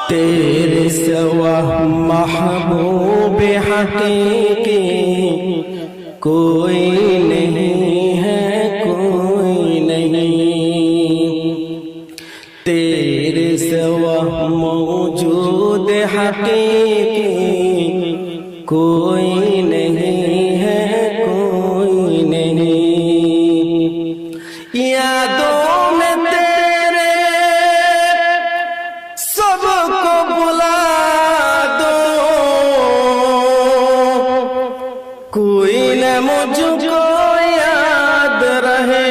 तेरे सिवा महबूब हकीकी कोई नहीं है, कोई नहीं। तेरे सिवा मौजूद हकीकी कोई नहीं है, कोई नहीं। यादों में तेरे सबको बुला दो, कोई न मुझको याद रहे।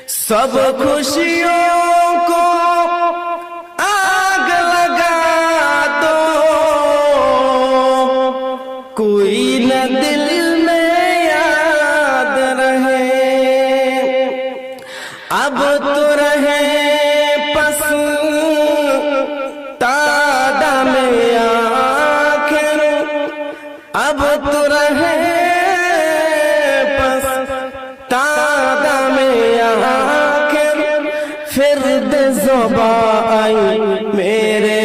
सब खुशियों को आग लगा दो, कोई न दिल में याद रहे। अब तो रहे तादा में आखिर, अब तो रहे तादा में आखिर। फिर ज़ुबान आई मेरे